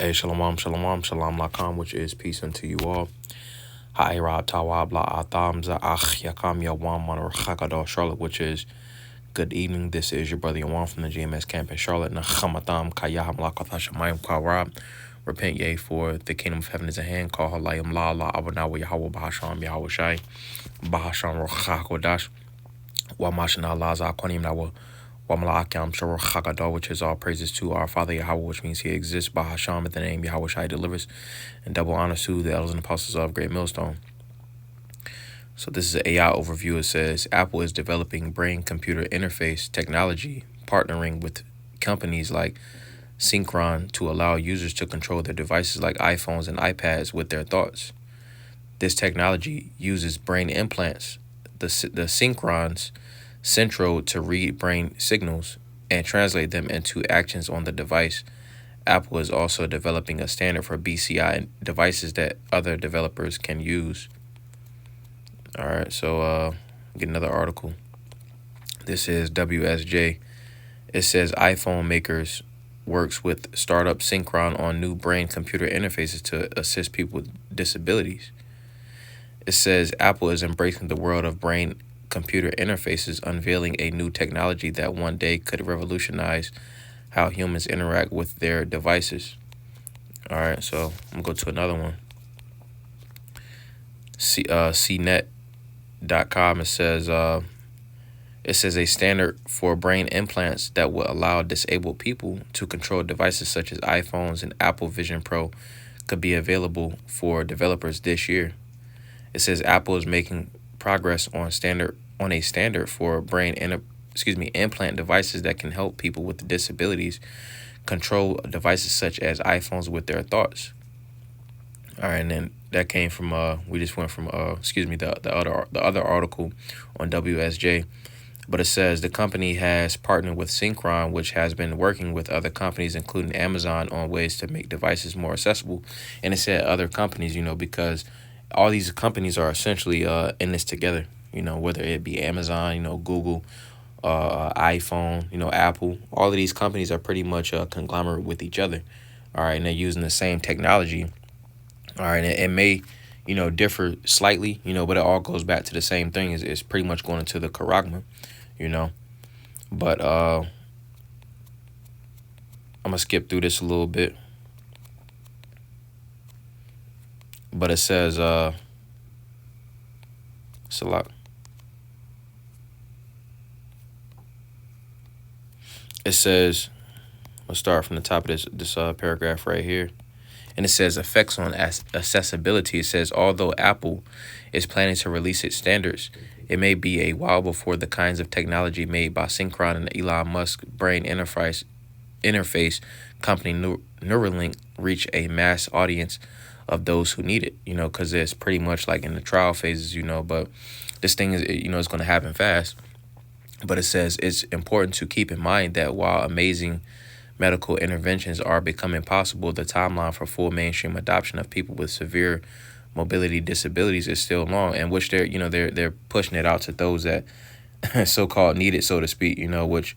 Hey, shalom, shalom, shalom lakam, which is peace unto you all. Ha'ira tawabla atamza ach yakam yawam manor chakador Charlotte, which is good evening. This is your brother Yawan from the GMS camp in Charlotte. Nachamatam kayaham lakatha kawab. Repent ye, for the kingdom of heaven is at hand. Call halayim la la abanawa Yahweh bahasham Yahweh shai bahasham rochakodash wa mashana laza konim nawa. Which is all praises to our Father Yahweh, which means He exists. Bahasham, at the name Yahweh Shai delivers, and double honor to the elders and apostles of Great Millstone. So this is an AI overview. It says Apple is developing brain-computer interface technology, partnering with companies like Synchron to allow users to control their devices like iPhones and iPads with their thoughts. This technology uses brain implants, the Synchron's central to read brain signals and translate them into actions on the device. Apple is also developing a standard for BCI devices that other developers can use. All right, so get another article. This is WSJ. It says iPhone makers works with startup Synchron on new brain-computer interfaces to assist people with disabilities. It says Apple is embracing the world of brain-computer interfaces, unveiling a new technology that one day could revolutionize how humans interact with their devices. All right, so I'm going to go to another one. CNET.com, it says a standard for brain implants that will allow disabled people to control devices such as iPhones and Apple Vision Pro could be available for developers this year. It says Apple is making progress on a standard for brain implant devices that can help people with disabilities control devices such as iPhones with their thoughts. All right, and then that came from we just went from the other article on WSJ. But it says the company has partnered with Synchron, which has been working with other companies, including Amazon, on ways to make devices more accessible. And it said other companies, because all these companies are essentially in this together, whether it be Amazon, Google, iPhone, Apple. All of these companies are pretty much a conglomerate with each other. All right, and they're using the same technology. All right, and it may, differ slightly, but it all goes back to the same thing. It's pretty much going into the charagma, But I'm going to skip through this a little bit. But it says, it's a lot. It says, let's start from the top of this paragraph right here. And it says effects on accessibility. It says, although Apple is planning to release its standards, it may be a while before the kinds of technology made by Synchron and Elon Musk brain interface company Neuralink reach a mass audience of those who need it, because it's pretty much like in the trial phases, but this thing is, it's going to happen fast. But it says it's important to keep in mind that while amazing medical interventions are becoming possible, the timeline for full mainstream adoption of people with severe mobility disabilities is still long, and which they're pushing it out to those that so-called need it, so to speak, which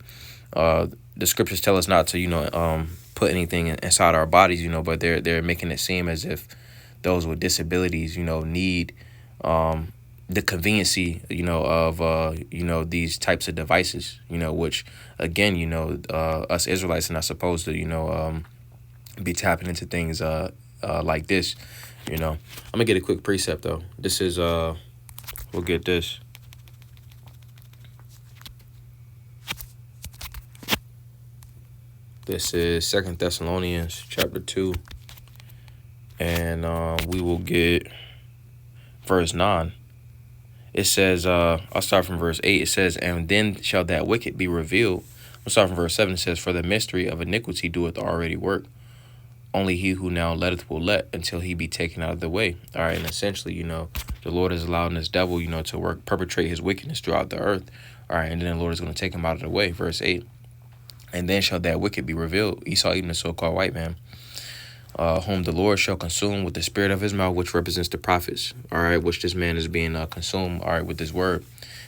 the scriptures tell us not to, put anything inside our bodies, but they're making it seem as if those with disabilities, need the conveniency, of, these types of devices, which, again, us Israelites are not supposed to, be tapping into things like this, I'm going to get a quick precept, though. This is, we'll get this. This is 2 Thessalonians chapter 2, and we will get verse 9. It says, I'll start from verse 8. It says, and then shall that wicked be revealed. I'll start from verse 7. It says, for the mystery of iniquity doeth already work. Only he who now letteth will let until he be taken out of the way. All right, and essentially, the Lord is allowing this devil, to perpetrate his wickedness throughout the earth. All right, and then the Lord is going to take him out of the way. Verse 8. And then shall that wicked be revealed, Esau, even the so-called white man, whom the Lord shall consume with the spirit of his mouth, which represents the prophets, all right, which this man is being consumed, all right, with his word.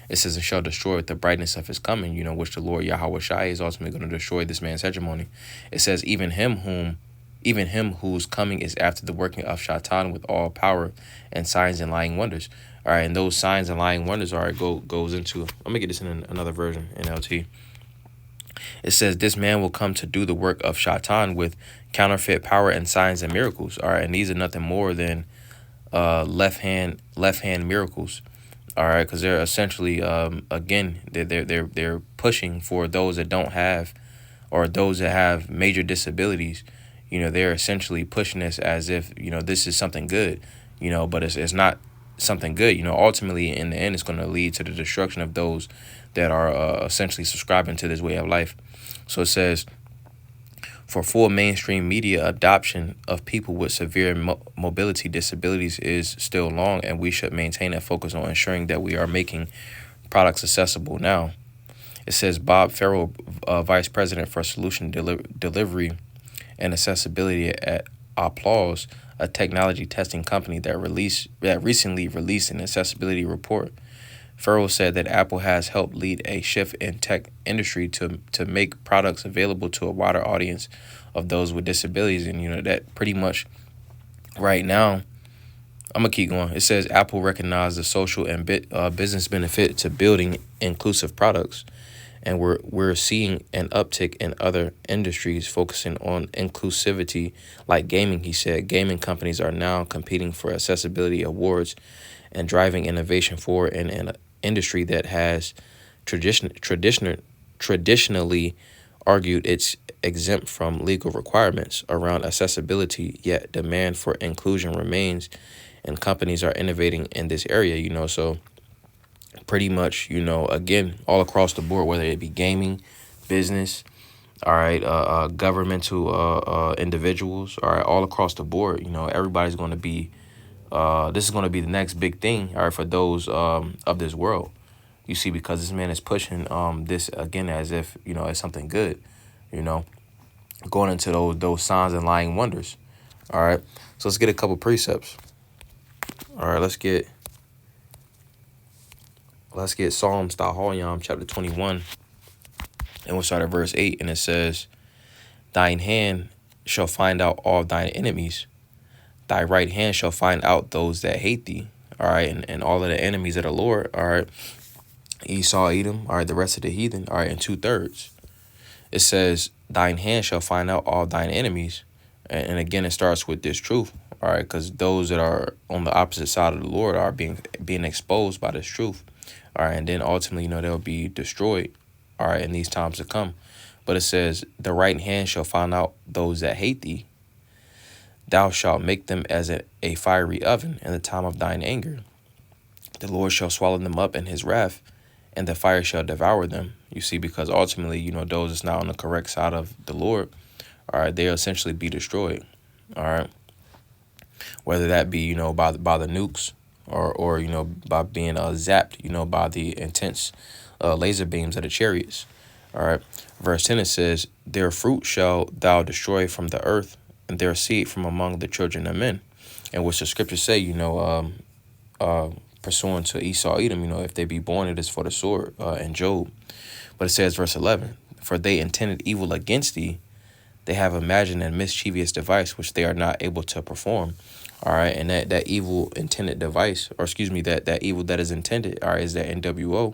It says, and shall destroy with the brightness of his coming, which the Lord Yahweh Shai is ultimately going to destroy this man's hegemony. It says, even him whom even him whose coming is after the working of Shaitan with all power and signs and lying wonders. All right, and those signs and lying wonders, all right, goes into, I'm gonna get this in another version, NLT. It says, this man will come to do the work of Shaitan with counterfeit power and signs and miracles. All right, and these are nothing more than left hand miracles. All right, because they're essentially again, they're pushing for those that don't have, or those that have major disabilities. You know, they're essentially pushing this as if, you know, this is something good, you know, but it's not something good. You know, ultimately in the end, it's going to lead to the destruction of those that are essentially subscribing to this way of life. So it says, for full mainstream media adoption of people with severe mobility disabilities is still long, and we should maintain a focus on ensuring that we are making products accessible now. It says Bob Farrell, Vice President for Solution Delivery and Accessibility at Applause, a technology testing company that recently released an accessibility report. Farrell said that Apple has helped lead a shift in tech industry to make products available to a wider audience of those with disabilities. And, you know, that pretty much right now, I'm going to keep going. It says Apple recognized the social and business benefit to building inclusive products. And we're seeing an uptick in other industries focusing on inclusivity, like gaming. He said gaming companies are now competing for accessibility awards and driving innovation forward in an industry that has traditionally argued it's exempt from legal requirements around accessibility, yet demand for inclusion remains, and companies are innovating in this area, you know. So pretty much, you know, again, all across the board, whether it be gaming, business, all right, governmental individuals, all right, all across the board, you know, everybody's going to be, this is going to be the next big thing, all right, for those of this world, you see, because this man is pushing this, again, as if, you know, it's something good, you know, going into those signs and lying wonders, all right. So let's get a couple precepts. All right, let's get Psalms Tahoyam chapter 21, and we'll start at verse 8, and it says, thine hand shall find out all thine enemies, thy right hand shall find out those that hate thee. All right, and all of the enemies of the Lord, all right, Esau, Edom, all right, the rest of the heathen, all right, and 2/3. It says, thine hand shall find out all thine enemies. And again, it starts with this truth, all right, because those that are on the opposite side of the Lord are being exposed by this truth. All right, and then ultimately, you know, they'll be destroyed, all right, in these times to come. But it says, the right hand shall find out those that hate thee. Thou shalt make them as a fiery oven in the time of thine anger. The Lord shall swallow them up in his wrath, and the fire shall devour them. You see, because ultimately, you know, those that's not on the correct side of the Lord, all right, they'll essentially be destroyed, all right. Whether that be, you know, by the nukes, or you know, by being zapped, you know, by the intense laser beams of the chariots. All right. Verse 10, it says, their fruit shall thou destroy from the earth, and their seed from among the children of men. And which the scriptures say, you know, pursuing to Esau, Edom, you know, if they be born, it is for the sword, in Job. But it says, verse 11, for they intended evil against thee, they have imagined a mischievous device which they are not able to perform. All right, and that evil intended device, or excuse me, that evil that is intended, all right, is that NWO.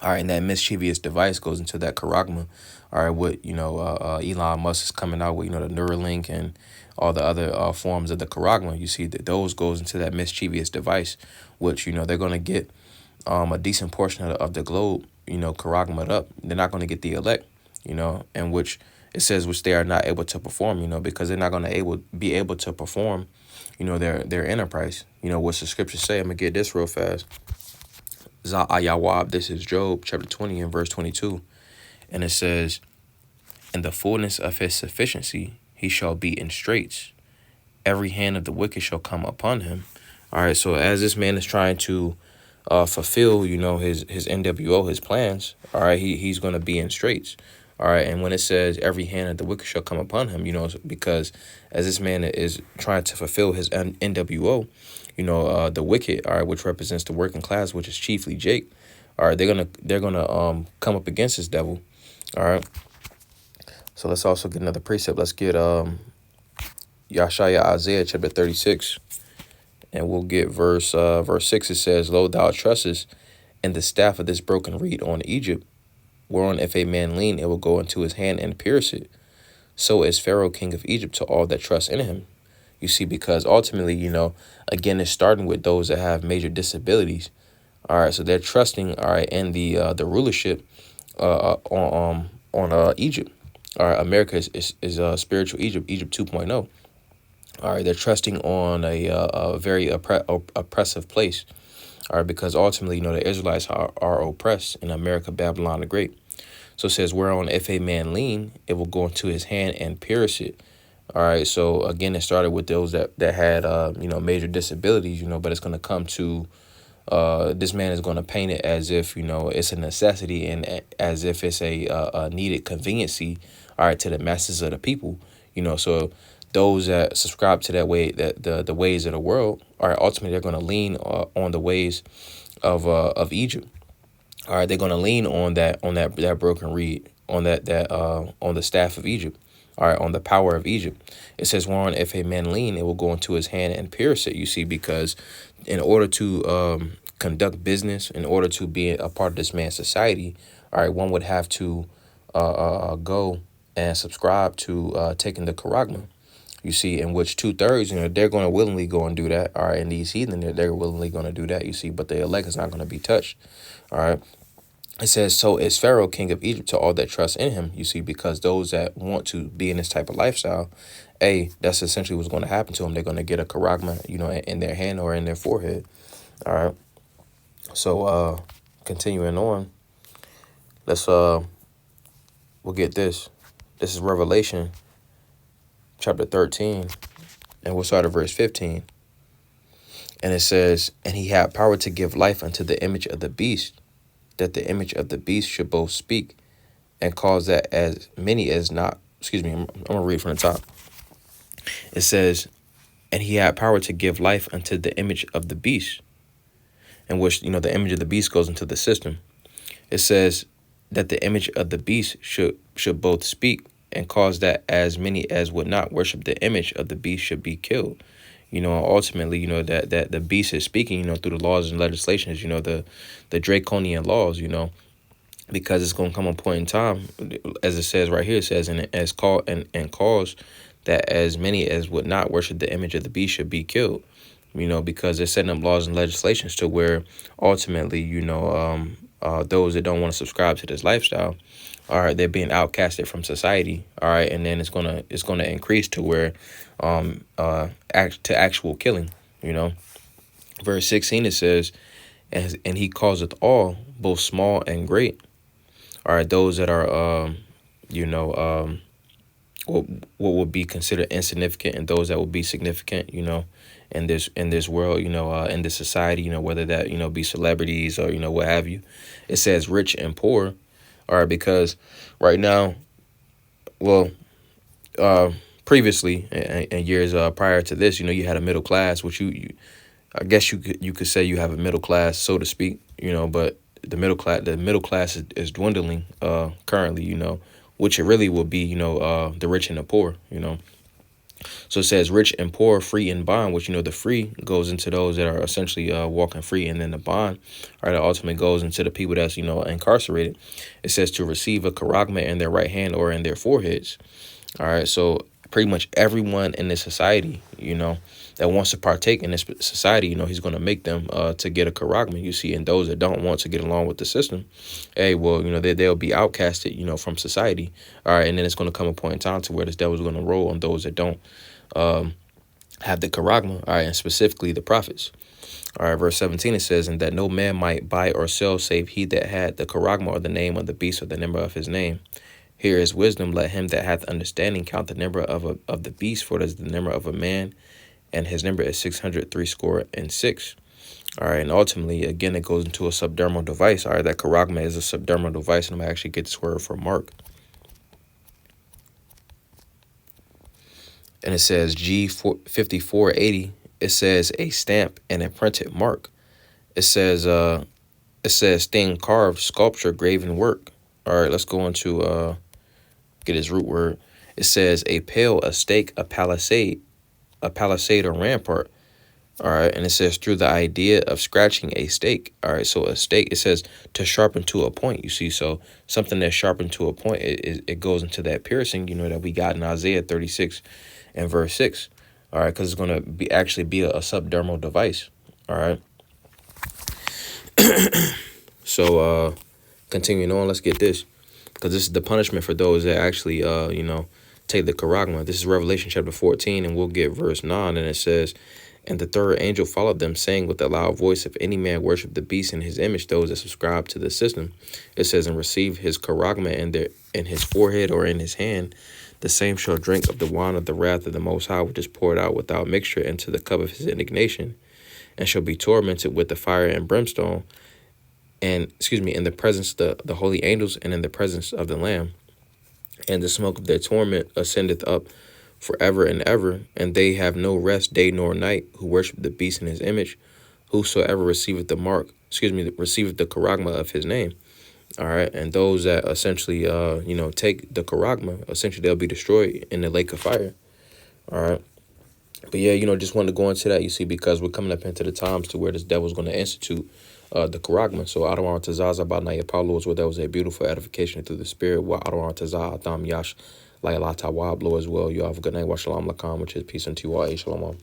All right, and that mischievous device goes into that charagma. All right, what, you know, Elon Musk is coming out with, you know, the Neuralink and all the other forms of the charagma. You see that those goes into that mischievous device, which, you know, they're going to get a decent portion of the globe, you know, charagma'd up. They're not going to get the elect, you know, and which it says which they are not able to perform, you know, because they're not going to be able to perform, you know, their enterprise. You know, what's the scripture say? I'm going to get this real fast. Za'ayawab, this is Job chapter 20 and verse 22. And it says, in the fullness of his sufficiency, he shall be in straits. Every hand of the wicked shall come upon him. All right, so as this man is trying to fulfill, you know, his NWO, his plans, all right, he's going to be in straits. All right, and when it says every hand of the wicked shall come upon him, you know, because as this man is trying to fulfill his NWO, you know, the wicked, all right, which represents the working class, which is chiefly Jake, all right, they're gonna come up against this devil, all right. So let's also get another precept. Let's get Yashaya Isaiah chapter 36, and we'll get verse 6. It says, Lo, thou trustest in the staff of this broken reed on Egypt, whereon if a man lean, it will go into his hand and pierce it. So is Pharaoh king of Egypt to all that trust in him. You see, because ultimately, again, it's starting with those that have major disabilities. All right, so they're trusting, all right, in the rulership on Egypt. All right, America is spiritual Egypt 2.0. All right, they're trusting on a very oppressive place. All right, because ultimately, the Israelites are oppressed in America, Babylon the Great. So it says, whereon if a man lean, it will go into his hand and pierce it. All right, so again, it started with those that had major disabilities, but it's going to come to this man is going to paint it as if it's a necessity and as if it's a needed conveniency, all right, to the masses of the people. So those that subscribe to that way, that the ways of the world, all right, ultimately they're going to lean on the ways of Egypt. All right, they're going to lean on that broken reed, on on the staff of Egypt. All right, on the power of Egypt. It says, whereon if a man lean, it will go into his hand and pierce it. You see, because in order to conduct business, in order to be a part of this man's society, all right, one would have to go and subscribe to taking the charagma. You see, in which 2/3, they're going to willingly go and do that. All right, and these heathen, they're willingly going to do that. You see, but the elect is not going to be touched. All right. It says, so is Pharaoh king of Egypt to all that trust in him. You see, because those that want to be in this type of lifestyle, that's essentially what's going to happen to them. They're going to get a charagma, in their hand or in their forehead. All right. So continuing on, we'll get this. This is Revelation chapter 13, and we'll start at verse 15. And it says, and he had power to give life unto the image of the beast, that the image of the beast should both speak and cause that as many as not, excuse me, I'm going to read from the top. It says, and he had power to give life unto the image of the beast, in which, the image of the beast goes into the system. It says that the image of the beast should both speak and cause that as many as would not worship the image of the beast should be killed. Ultimately, that the beast is speaking, through the laws and legislations, the draconian laws, because it's going to come a point in time, as it says right here, it says, and cause that as many as would not worship the image of the beast should be killed, because they're setting up laws and legislations to where ultimately, those that don't want to subscribe to this lifestyle, all right, they're being outcasted from society, all right, and then it's gonna increase to where to actual killing. Verse 16, it says, and he causeth all, both small and great, all right, those that are what would be considered insignificant and those that would be significant, in this world, in this society, whether that be celebrities or what have you. It says rich and poor. All right, because right now, well, previously in years prior to this, you had a middle class, which I guess you could say you have a middle class, so to speak, but the middle class is dwindling currently, which it really will be, the rich and the poor, So it says rich and poor, free and bond, which, the free goes into those that are essentially walking free. And then the bond, right, ultimately goes into the people that's, incarcerated. It says to receive a charagma in their right hand or in their foreheads. All right. So pretty much everyone in this society, that wants to partake in this society, he's going to make them to get a charagma, you see. And those that don't want to get along with the system, they'll be outcasted, from society. All right. And then it's going to come a point in time to where this devil's going to roll on those that don't have the charagma, all right, and specifically the prophets. All right, verse 17, it says, and that no man might buy or sell save he that had the charagma or the name of the beast or the number of his name. Here is wisdom. Let him that hath understanding count the number of the beast, for it is the number of a man, and his number is 666. All right, and ultimately, again, it goes into a subdermal device. All right, that charagma is a subdermal device, and I'm going to actually get this word from Mark. And it says G5480. It says a stamp and a printed mark. It says thing carved, sculpture, graven work. All right, let's go into get his root word. It says a pale, a stake, a palisade, a palisade or rampart. All right, and it says through the idea of scratching a stake. All right, so a stake, it says to sharpen to a point. You see, so something that's sharpened to a point, it goes into that piercing, that we got in Isaiah 36 and verse 6. All right, because it's going to be actually be a subdermal device. All right. So continuing on, let's get this, because this is the punishment for those that actually take the charagma. This is Revelation chapter 14, and we'll get verse 9, and it says, and the third angel followed them, saying with a loud voice, if any man worship the beast in his image, those that subscribe to the system, it says, and receive his charagma in his forehead or in his hand, the same shall drink of the wine of the wrath of the Most High, which is poured out without mixture into the cup of his indignation, and shall be tormented with the fire and brimstone, and, in the presence of the holy angels and in the presence of the Lamb. And the smoke of their torment ascendeth up forever and ever, and they have no rest day nor night, who worship the beast in his image, whosoever receiveth the receiveth the charagma of his name. All right, and those that essentially, take the charagma, essentially they'll be destroyed in the lake of fire. All right. But yeah, just wanted to go into that, you see, because we're coming up into the times to where this devil's going to institute the charagma. So Adawan Tazaz Abanaya Paulo is where that was a beautiful edification through the spirit. Wa Adawan Tazaz Adam Yash Layla Tawab as well. You have a good night. Wa Shalom Lakam, which is peace unto you all. Shalom.